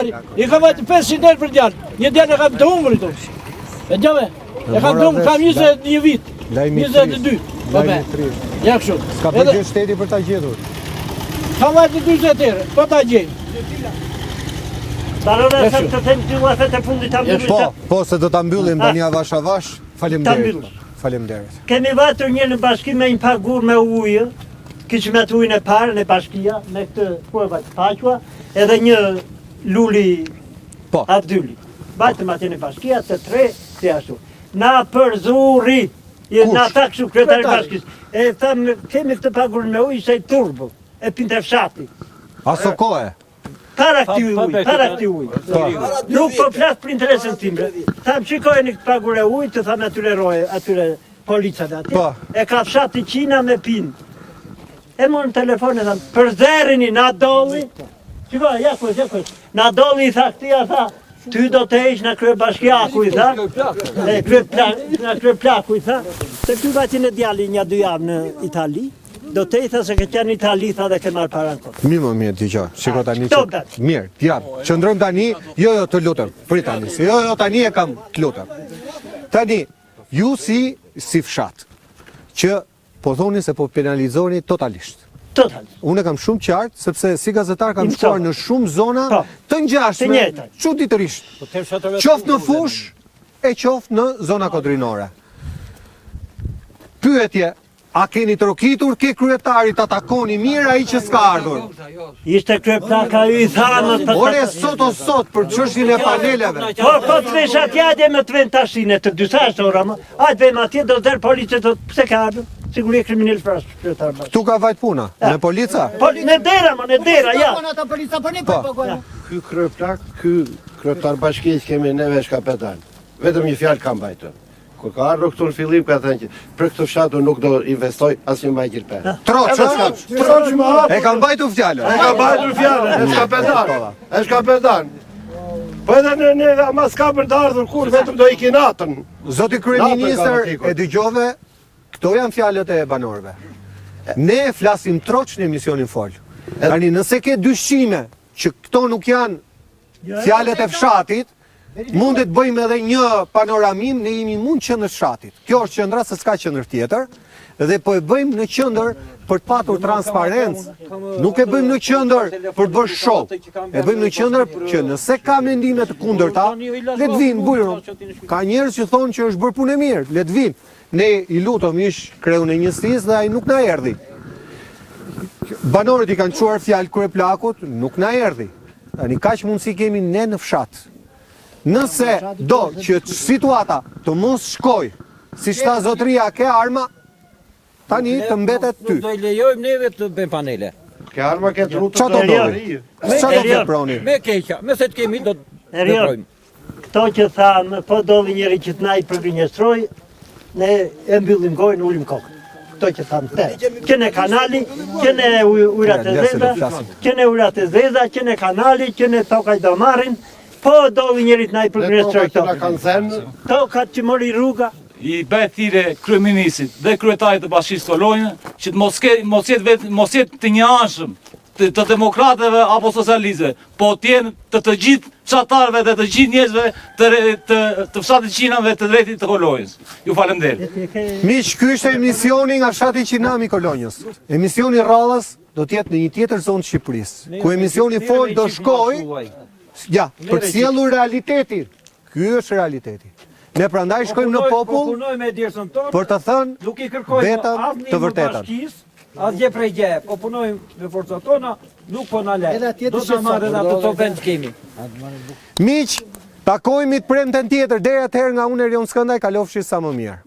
I ka vajtë 500 euro për djalë, një djalë e kam të hungër i tonë. E gjave, e kam të hungër, kam 21 vit, 22. Ja kështu. Ska përgjë shteti për ta gjetur. Ka vajtë 20 euro, po ta gjejnë. Barone, se të them ty uafet e fundit ta mbyllim. Po, se do ta mbyllim tani avash avash. Faleminderit. Faleminderit. Kemi vajtur një në bashki me një pagur me ujë, kishim atë ujën e parë në bashkia, me këtë kueva të paqua, edhe një luli Abdylli. Vajtëm atje në bashkia, të tre, si ashtu. Na përzuri, na ta kështu kryetari bashkis. E thamë, kemi këtë pagur me ujë, se i turbo, e pinte fshati. Aso kohë? Para këti ujë. Nuk po flasë për interesën timre. Thamë, shikojnë këtë pagur e ujë, të thamë atyre roje, atyre policave atje. E ka fshati qina me pinë. E morën telefon e thamë, përzerini, na doli. Shikoj, ja kuj. Na doli i tha këtia, tha, ty do të esh në krye bashkiaku, i tha. Në krye plaku, i tha. Se ty vajti në djali një 2 javë në Itali, do të i tha se ke qenë në Itali, tha dhe ke marrë para në kohë. Mirë, dëgjoj. Shiko tani që... Mirë, djam. Qëndrojmë tani, jo, të lutëm. Prit tani, jo, tani e kam të lutëm. Tani, ju si fshat, që po thoni se po penalizoni totalisht. Unë e kam shumë qartë, sepse si gazetar kam shkuar në shumë zona të ngjashme, çuditërisht. Qoftë në fush e qoftë në zona kodrinore. Pyetje, a keni trokitur ke kryetari ta takoni mirë ai që s'ka ardhur? Ishte kryeplaka i thanë. Ore sot për çështjen e paneleve. Po të vesh atje me të vend tashin e të dysashtë ora më. Hajde vem atje do der policë të pse ka ardhur? Sigurisht kriminal frash kryetar bash. Tu ka vajt puna, me polica? Po në dera, ja. Ky kryeplak, ky kryetar bashkisë kemi neve shkapetan. Vetëm një fjalë kam bajtur. Kur ka ardhur këtu në fillim ka thënë që për këtë fshatur nuk do investoj asnjë më gjirpe. Troç më. E kam mbajtur fjalën. E shkapetan. Po edhe ne mas ka për të ardhur kur vetëm do ikin natën. Zoti kryeministër, e dëgjove, këto janë fjalët e banorëve. Ne flasim troç në emisionin Fol. Tani nëse ke dyshime që këto nuk janë fjalët e fshatit, mundet bëjmë edhe një panoramim, ne jemi mund qendër fshatit. Kjo është qendra, se s'ka qendër tjetër, dhe po e bëjmë në qendër për të patur transparencë. Nuk e bëjmë në qendër për të bërë show. E bëjmë në qendër që nëse ka mendime të kundërta, le të vinë bujron. Ka njerëz që thonë që është bërë punë e mirë, le të vinë. Ne i lutëm ish kreun e njësisë dhe ai nuk na erdhi. Banorët i kanë çuar fjalë kryeplakut, nuk na erdhi. Tani kaq mundësi kemi ne në fshat. Nëse do që situata të mos shkoj, si shta zotria ke arma, tani të mbetet ty. Do i lejojmë neve të bëjmë panele. Ke arma ke trutë të dojë. Qa do të proni? Me keqa, me se të kemi do të bëjmë. Këto që thamë, po doli njëri që të na i përgënjestroj, ne e mbyllim gojnë, ullim kokën. Këto që thamë te. Që në kanali, që në ujrat e zeza, që në kanali, që në tokaj do marrin, po doli njëri të na i përgënjestroj këto. Tokat që mori rruga. I bëhet thirrje kryeministit dhe kryetarit të bashkisë Kolonjë që mos jetë të njëanshëm të demokratëve apo socialistëve, po t'jenë të gjithë fshatarëve dhe të gjithë njerëzve të fshatit Qinave të drejtit të Kolonjës. Ju falenderoj. Miq, ky është emisioni nga fshati Qinami i Kolonjës. Emisioni rradhës do të jetë në një tjetër zonë të Shqipërisë, ku emisioni Fol do shkojë për të sjellur realitetin. Ky është realiteti. Ne prandaj shkojmë në popull për të thënë vetëm të vërtetën. Asgjë prej gjë, po punojmë me forcat tona, nuk po na le. Do të marrën ato të vend kemi. Miq, takohemi të premten tjetër, deri atëherë nga unë Erion Skëndaj, kalofshi sa më mirë.